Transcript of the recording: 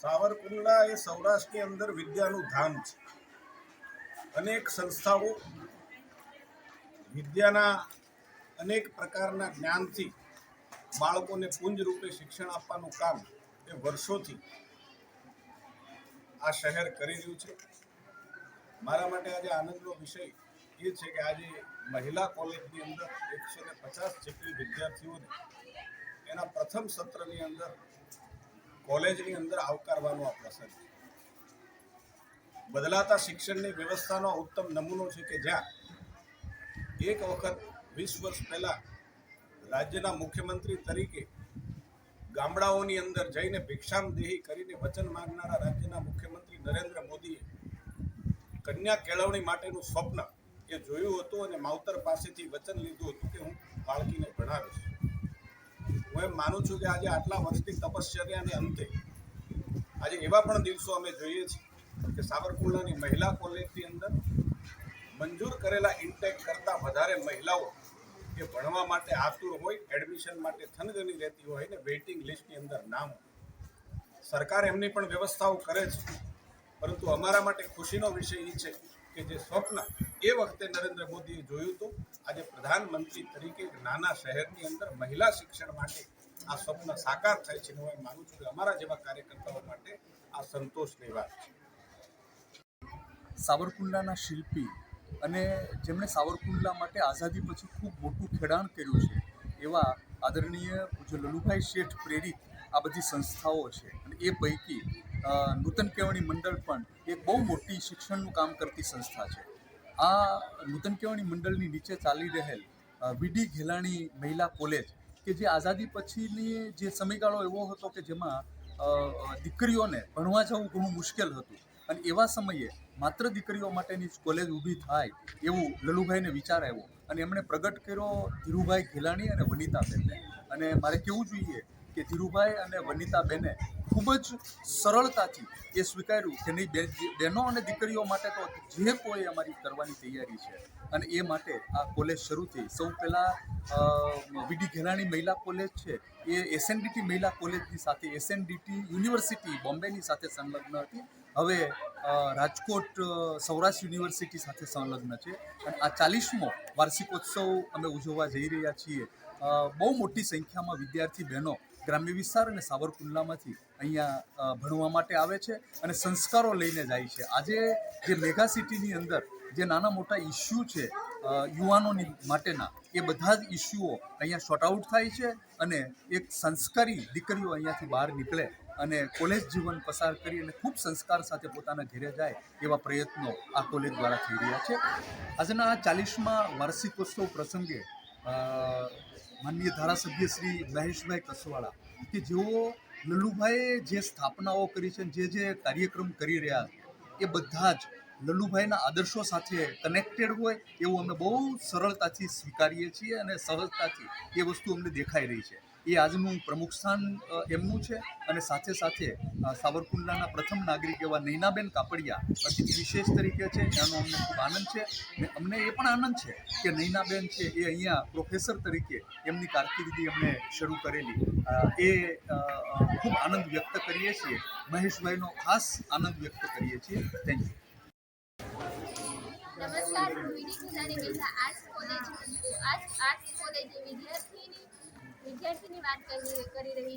સાવરકુંડલા એ સૌરાષ્ટ્રની અંદર વિદ્યાનું ધામ છે. અનેક સંસ્થાઓ વિદ્યાના અનેક પ્રકારના જ્ઞાનથી બાળકોને પુંજ રૂપે શિક્ષણ આપવાનું કામ એ વર્ષોથી આ શહેર કરી રહ્યું છે. મારા માટે આજે આનંદનો વિષય એ છે કે આજે મહિલા કોલેજની અંદર 150 જેટલી વિદ્યાર્થીઓને એના પ્રથમ સત્રની અંદર કોલેજની અંદર આવકારવાનો આ પ્રસંગ છે. બદલાતા શિક્ષણની વ્યવસ્થાનો ઉત્તમ નમૂનો છે કે જ્યાં એક વખત 20 વર્ષ પહેલા રાજ્યના મુખ્યમંત્રી તરીકે ગામડાઓની અંદર જઈને ભિક્ષામદેહી કરીને વચન માંગનારા રાજ્યના મુખ્યમંત્રી નરેન્દ્ર મોદીએ કન્યા કેળવણી માટેનું સ્વપ્ન એ જોયું હતું અને માવતર પાસેથી વચન લીધું હતું કે હું બાળકીને ભણાવીશ. હું એમ માનું છું કે આજે આટલા વર્ષની તપશ્ચર્યાને અંતે આજે એવા પણ દિવસો અમે જોઈએ છીએ કે સાવરકુંડલાની મહિલા કોલેજની અંદર મંજૂર કરેલા ઇન્ટેક કરતાં વધારે મહિલાઓ એ ભણવા માટે આતુર હોય, એડમિશન માટે થનગની રહેતી હોય ને વેઇટિંગ લિસ્ટની અંદર નામ. સરકાર એમની પણ વ્યવસ્થાઓ કરે છે, પરંતુ અમારા માટે ખુશીનો વિષય એ છે કે જે સ્વપ્ન એ વખતે નરેન્દ્ર મોદીએ જોયું હતું, આજે પ્રધાનમંત્રી તરીકે નાના શહેરની અંદર મહિલા શિક્ષણ માટે આ સ્વપ્ન સાકાર થાય છે. હું એમ માનું છું કે અમારા જેવા કાર્યકર્તાઓ માટે આ સંતોષની વાત છે. સાવરકુંડલાના શિલ્પી અને જેમણે સાવરકુંડલા માટે આઝાદી પછી ખૂબ મોટું ખેડાણ કર્યું છે એવા આદરણીય પૂજ્ય લલુભાઈ શેઠ પ્રેરિત આ બધી સંસ્થાઓ છે. અને એ પૈકી નૂતન કેળવણી મંડળ પણ એક બહુ મોટી શિક્ષણનું કામ કરતી સંસ્થા છે. આ નૂતન કેળવણી મંડળની નીચે ચાલી રહેલ વીડી ઘેલાણી મહિલા કોલેજ કે જે આઝાદી પછીની જે સમયગાળો એવો હતો કે જેમાં દીકરીઓને ભણવા જવું ઘણું મુશ્કેલ હતું અને એવા સમયે માત્ર દીકરીઓ માટેની જ કોલેજ ઊભી થાય એવું લલુભાઈને વિચાર આવ્યો અને એમણે પ્રગટ કર્યો ધીરુભાઈ ઘેલાણી અને વનિતાબેનને. અને મારે કહેવું જોઈએ કે ધીરુભાઈ અને વનિતાબેને ખૂબ જ સરળતાથી એ સ્વીકાર્યું કે નહીં, બહેનો અને દીકરીઓ માટે તો જે કોઈ અમારી કરવાની તૈયારી છે. અને એ માટે આ કોલેજ શરૂ થઈ. સૌ પહેલાં વીડી ઘેલાણી મહિલા કોલેજ છે એ એસએનડીટી મહિલા કોલેજની સાથે એસએનડીટી યુનિવર્સિટી બોમ્બેની સાથે સંલગ્ન હતી. હવે રાજકોટ સૌરાષ્ટ્ર યુનિવર્સિટી સાથે સંલગ્ન છે. અને આ 40મો વાર્ષિકોત્સવ અમે ઉજવવા જઈ રહ્યા છીએ. બહુ મોટી સંખ્યામાં વિદ્યાર્થી બહેનો ગ્રામ્ય વિસ્તાર અને સાવરકુંડલામાંથી અહીંયા ભણવા માટે આવે છે અને સંસ્કારો લઈને જાય છે. આજે જે મેગા સિટીની અંદર જે નાના મોટા ઇસ્યુ છે યુવાનોની માટેના, એ બધા જ ઇસ્યુઓ અહીંયા શોર્ટ આઉટ થાય છે અને એક સંસ્કારી દીકરીઓ અહીંયાથી બહાર નીકળે અને કોલેજ જીવન પસાર કરી અને ખૂબ સંસ્કાર સાથે પોતાના ઘરે જાય એવા પ્રયત્નો આ કોલેજ દ્વારા થઈ રહ્યા છે. આજના આ 40મા વાર્ષિકોત્સવ પ્રસંગે માનનીય ધારાસભ્ય શ્રી મહેશભાઈ કસવાળા કે જેઓ લલુભાઈએ જે સ્થાપનાઓ કરી છે, જે કાર્યક્રમ કરી રહ્યા એ બધા જ લલુભાઈના આદર્શો સાથે કનેક્ટેડ હોય એવું અમે બહુ સરળતાથી સ્વીકારીએ છીએ અને સહજતાથી એ વસ્તુ અમને દેખાઈ રહી છે. એ આજનું પ્રમુખ સ્થાન એમનું છે અને સાથે સાથે સાવરકુંડલાના પ્રથમ નાગરિક એવા નૈનાબેન કાપડિયા અતિથિ વિશેષ તરીકે છે. એનો અમને ખૂબ આનંદ છે. અને અમને એ પણ આનંદ છે કે નૈનાબેન છે એ અહીંયા પ્રોફેસર તરીકે એમની કારકિર્દી એમણે શરૂ કરેલી. એ ખૂબ આનંદ વ્યક્ત કરીએ છીએ. મહેશભાઈનો ખાસ આનંદ વ્યક્ત કરીએ છીએ. Thank you. નમસ્કાર, હું વીડી ઘેલાણી મહિલા આર્ટ્સ કોલેજની વિદ્યાર્થીની વાત કરી રહી